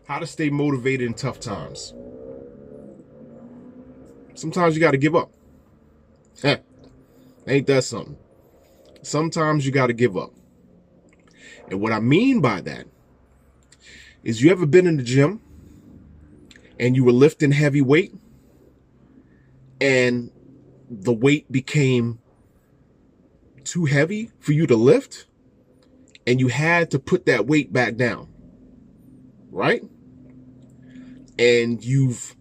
How to stay motivated in tough times. Sometimes you got to give up. Heh, ain't that something? Sometimes you got to give up. And what I mean by that is, you ever been in the gym and you were lifting heavy weight and the weight became too heavy for you to lift and you had to put that weight back down, right? And you've,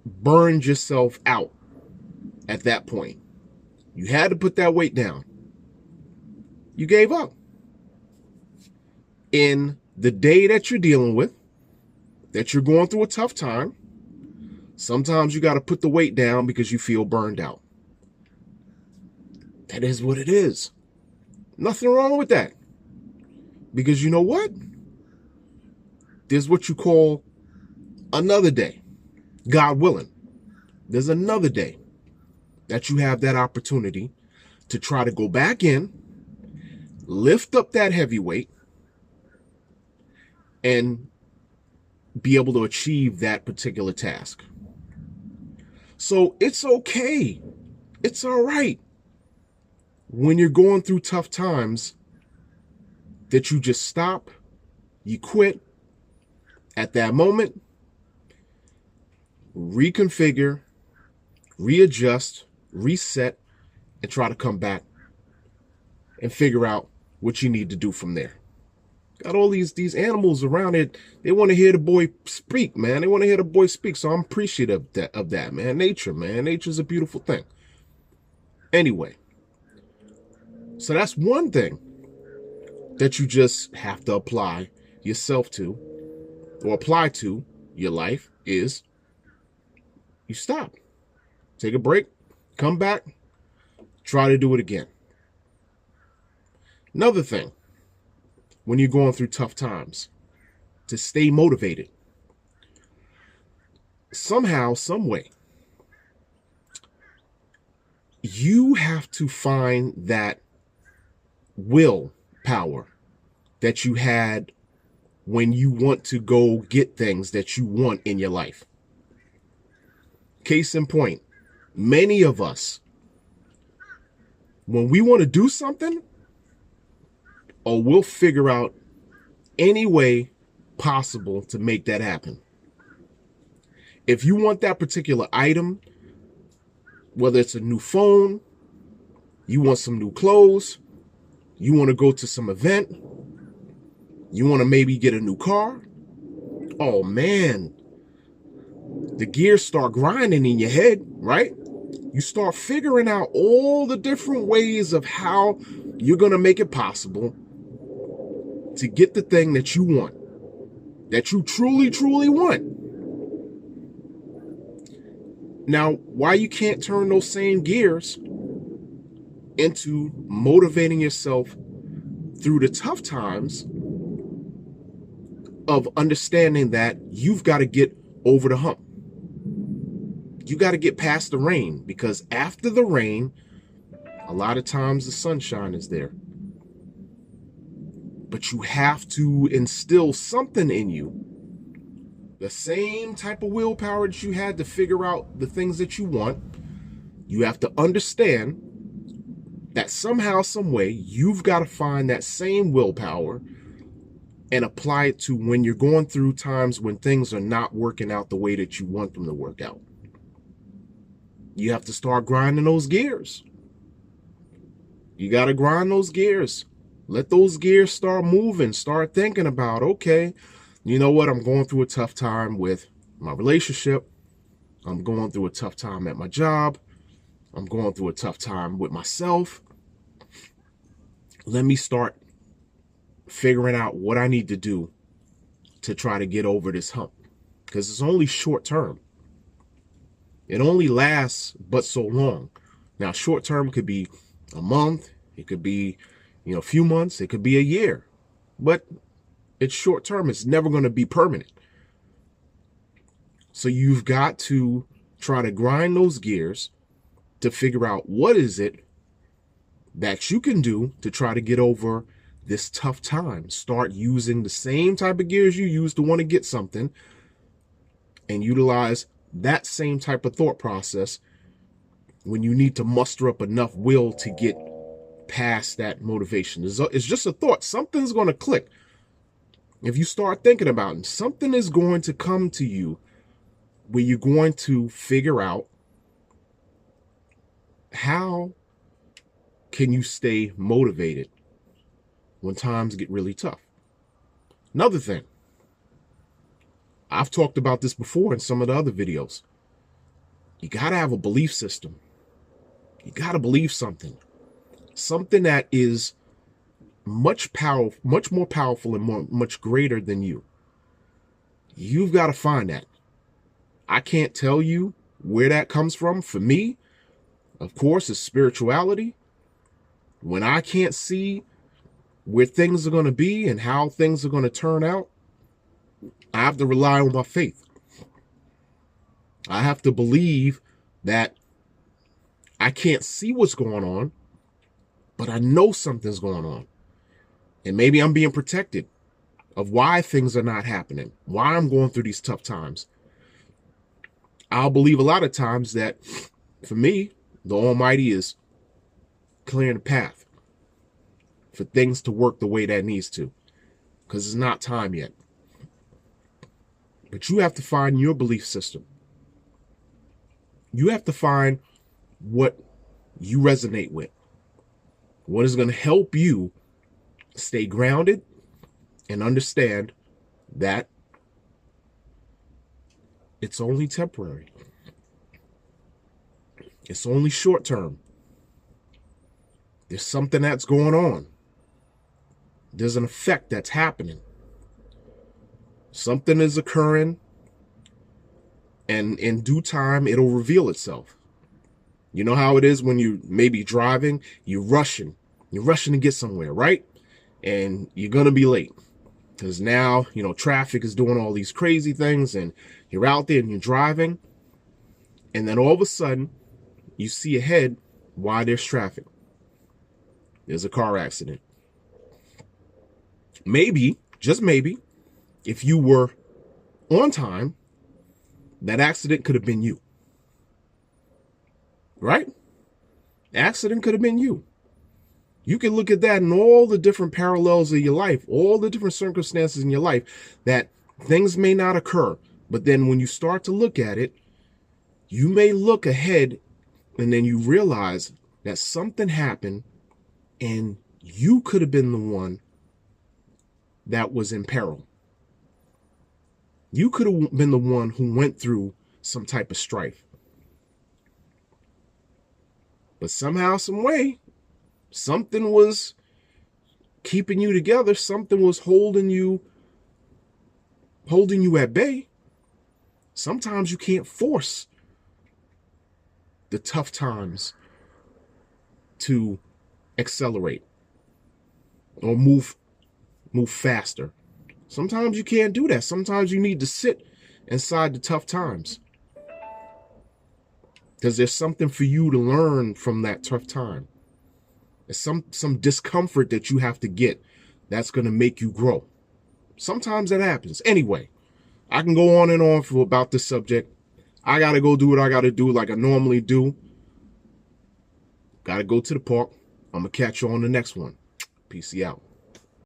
burned yourself out at that point. You had to put that weight down. You gave up. In the day that you're dealing with, that you're going through a tough time, sometimes you got to put the weight down because you feel burned out. That is what it is. Nothing wrong with that. Because you know what? There's what you call another day. God willing, there's another day that you have that opportunity to try to go back in, lift up that heavy weight, and be able to achieve that particular task. So it's okay. It's all right when you're going through tough times that you just stop, you quit at that moment, reconfigure, readjust, reset, and try to come back and figure out what you need to do from there. Got all these animals around it. They want to hear the boy speak, man. They want to hear the boy speak. So I'm appreciative of that, man. Nature, man. Nature's a beautiful thing. Anyway, so that's one thing that you just have to apply yourself to, or apply to your life, is you stop. Take a break, come back, try to do it again. Another thing, when you're going through tough times, to stay motivated. Somehow, some way, you have to find that willpower that you had when you want to go get things that you want in your life. Case in point, many of us, when we want to do something, we'll figure out any way possible to make that happen. If you want that particular item, whether it's a new phone, you want some new clothes, you want to go to some event, you want to maybe get a new car, oh man, the gears start grinding in your head, right? You start figuring out all the different ways of how you're going to make it possible to get the thing that you want, that you truly, truly want. Now, why you can't turn those same gears into motivating yourself through the tough times of understanding that you've got to get over the hump. You got to get past the rain, because after the rain, a lot of times the sunshine is there. But you have to instill something in you, the same type of willpower that you had to figure out the things that you want. You have to understand that somehow, some way, you've got to find that same willpower and apply it to when you're going through times when things are not working out the way that you want them to work out. You have to start grinding those gears. You got to grind those gears. Let those gears start moving. Start thinking about, okay, you know what? I'm going through a tough time with my relationship. I'm going through a tough time at my job. I'm going through a tough time with myself. Let me start figuring out what I need to do to try to get over this hump, because it's only short term. It only lasts but so long. Now, short term could be a month. It could be, a few months. It could be a year. But it's short term. It's never going to be permanent. So you've got to try to grind those gears to figure out what is it that you can do to try to get over this tough time. Start using the same type of gears you use to want to get something, and utilize that same type of thought process when you need to muster up enough will to get past that motivation. It's just a thought. Something's going to click. If you start thinking about it, something is going to come to you where you're going to figure out how can you stay motivated when times get really tough. Another thing, I've talked about this before in some of the other videos. You got to have a belief system. You got to believe something that is much more powerful and much greater than you. You've got to find that. I can't tell you where that comes from. For me, of course, it's spirituality. When I can't see where things are going to be and how things are going to turn out, I have to rely on my faith. I have to believe that I can't see what's going on, but I know something's going on. And maybe I'm being protected of why things are not happening, why I'm going through these tough times. I'll believe a lot of times that, for me, the Almighty is clearing the path for things to work the way that needs to, because it's not time yet. But you have to find your belief system. You have to find what you resonate with, what is going to help you stay grounded and understand that it's only temporary. It's only short term. There's something that's going on. There's an effect that's happening. Something is occurring, and in due time, it'll reveal itself. You know how it is when you may be driving, you're rushing to get somewhere, right? And you're going to be late because now, traffic is doing all these crazy things, and you're out there and you're driving, and then all of a sudden you see ahead why there's traffic. There's a car accident. Maybe, just maybe, if you were on time, that accident could have been you. Right? The accident could have been you. You can look at that in all the different parallels of your life, all the different circumstances in your life, that things may not occur. But then when you start to look at it, you may look ahead and then you realize that something happened and you could have been the one that was in peril. You could have been the one who went through some type of strife. But somehow, some way, something was keeping you together. Something was holding you at bay. Sometimes you can't force the tough times to accelerate or move faster. Sometimes you can't do that. Sometimes you need to sit inside the tough times, because there's something for you to learn from that tough time. There's some discomfort that you have to get that's going to make you grow. Sometimes that happens. Anyway, I can go on and on about this subject. I got to go do what I got to do like I normally do. Got to go to the park. I'm going to catch you on the next one. Peace out.